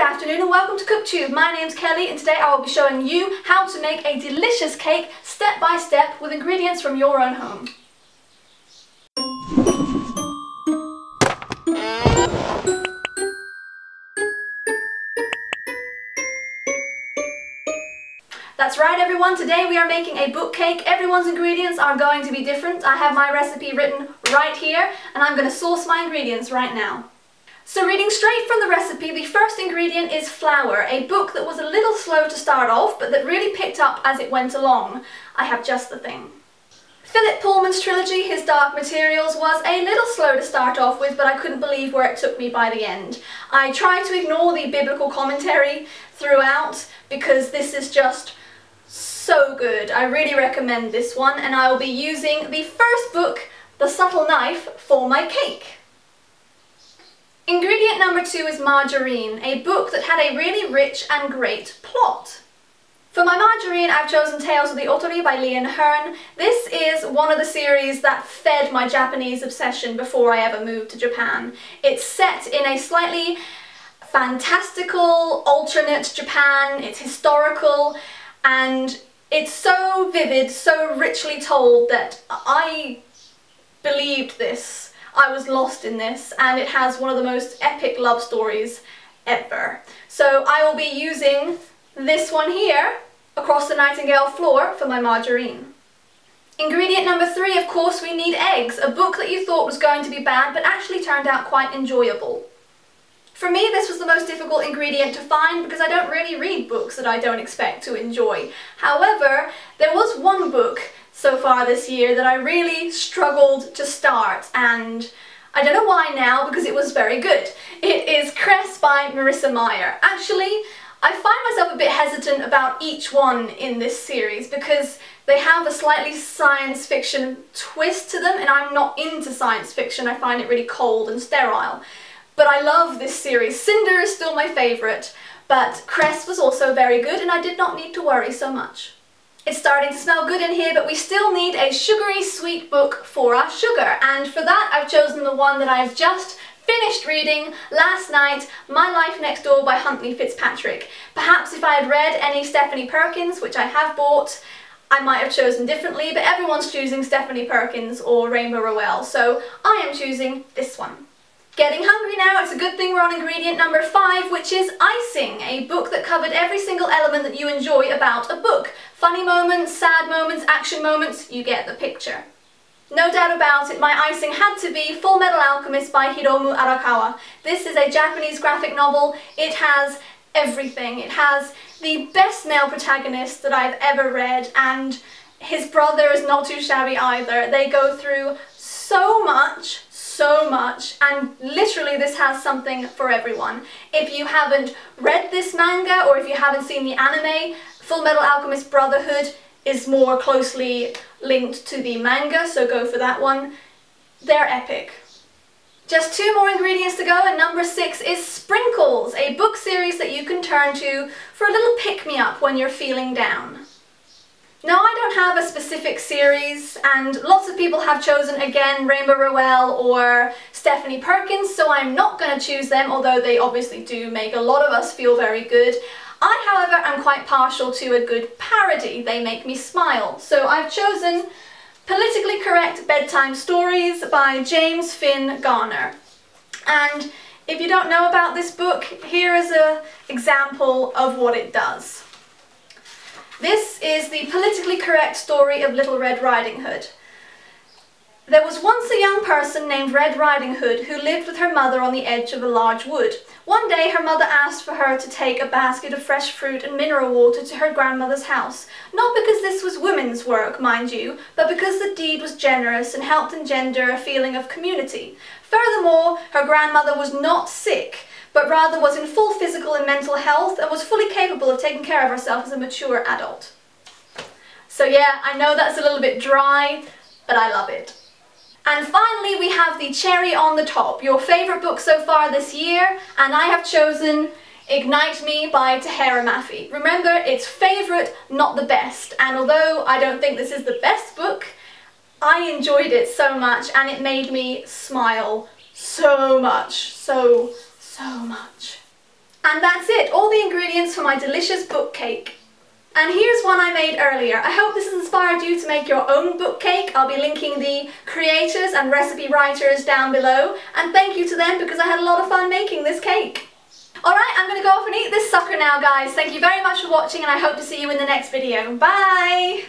afternoon and welcome to CookTube. My name's Kelly and today I will be showing you how to make a delicious cake step by step with ingredients from your own home. That's right everyone, today we are making a book cake. Everyone's ingredients are going to be different. I have my recipe written right here and I'm going to source my ingredients right now. So reading straight from the recipe, the first ingredient is flour, a book that was a little slow to start off but that really picked up as it went along. I have just the thing. Philip Pullman's trilogy, his Dark Materials, was a little slow to start off with, but I couldn't believe where it took me by the end. I tried to ignore the biblical commentary throughout because this is just so good. I really recommend this one, and I will be using the first book, The Subtle Knife, for my cake. Ingredient number 2 is Margarine, a book that had a really rich and great plot. For my margarine, I've chosen Tales of the Otori by Lian and Hearn. This is one of the series that fed my Japanese obsession before I ever moved to Japan. It's set in a slightly fantastical, alternate Japan. It's historical, and it's so vivid, so richly told that I believed this. I was lost in this, and it has one of the most epic love stories ever. So I will be using this one here across the Nightingale floor for my margarine. Ingredient number 3, of course, we need eggs, a book that you thought was going to be bad but actually turned out quite enjoyable. For me, this was the most difficult ingredient to find because I don't really read books that I don't expect to enjoy. However, there was one book so far this year that I really struggled to start, and I don't know why now because it was very good. It is Cress by Marissa Meyer. Actually, I find myself a bit hesitant about each one in this series because they have a slightly science fiction twist to them, and I'm not into science fiction. I find it really cold and sterile. But I love this series. Cinder is still my favourite, but Cress was also very good and I did not need to worry so much. It's starting to smell good in here, but we still need a sugary sweet book for our sugar, and for that I've chosen the one that I've just finished reading last night, My Life Next Door by Huntley Fitzpatrick. Perhaps if I had read any Stephanie Perkins, which I have bought, I might have chosen differently, but everyone's choosing Stephanie Perkins or Rainbow Rowell, so I am choosing this one. Getting hungry now, it's a good thing we're on ingredient number 5, which is Icing, a book that covered every single element that you enjoy about a book. Funny moments, sad moments, action moments, you get the picture. No doubt about it, my icing had to be Full Metal Alchemist by Hiromu Arakawa. This is a Japanese graphic novel. It has everything. It has the best male protagonist that I've ever read, and his brother is not too shabby either. They go through so much, and literally this has something for everyone. If you haven't read this manga or if you haven't seen the anime, Full Metal Alchemist Brotherhood is more closely linked to the manga, so go for that one. They're epic. Just 2 more ingredients to go, and number 6 is Sprinkles, a book series that you can turn to for a little pick-me-up when you're feeling down. Now, I don't have a specific series, and lots of people have chosen, again, Rainbow Rowell or Stephanie Perkins, so I'm not going to choose them, although they obviously do make a lot of us feel very good. I, however, am quite partial to a good parody. They make me smile. So I've chosen Politically Correct Bedtime Stories by James Finn Garner. And if you don't know about this book, here is an example of what it does. This is the politically correct story of Little Red Riding Hood. There was once a young person named Red Riding Hood who lived with her mother on the edge of a large wood. One day her mother asked for her to take a basket of fresh fruit and mineral water to her grandmother's house. Not because this was women's work, mind you, but because the deed was generous and helped engender a feeling of community. Furthermore, her grandmother was not sick, but rather was in full physical and mental health and was fully capable of taking care of herself as a mature adult. So yeah, I know that's a little bit dry, but I love it. And finally we have the cherry on the top, your favourite book so far this year, and I have chosen Ignite Me by Tahera Mafi. Remember, it's favourite, not the best, and although I don't think this is the best book, I enjoyed it so much and it made me smile so much, so much. And that's it, all the ingredients for my delicious book cake. And here's one I made earlier. I hope this has inspired you to make your own book cake. I'll be linking the creators and recipe writers down below. And thank you to them because I had a lot of fun making this cake. Alright, I'm going to go off and eat this sucker now, guys. Thank you very much for watching and I hope to see you in the next video. Bye!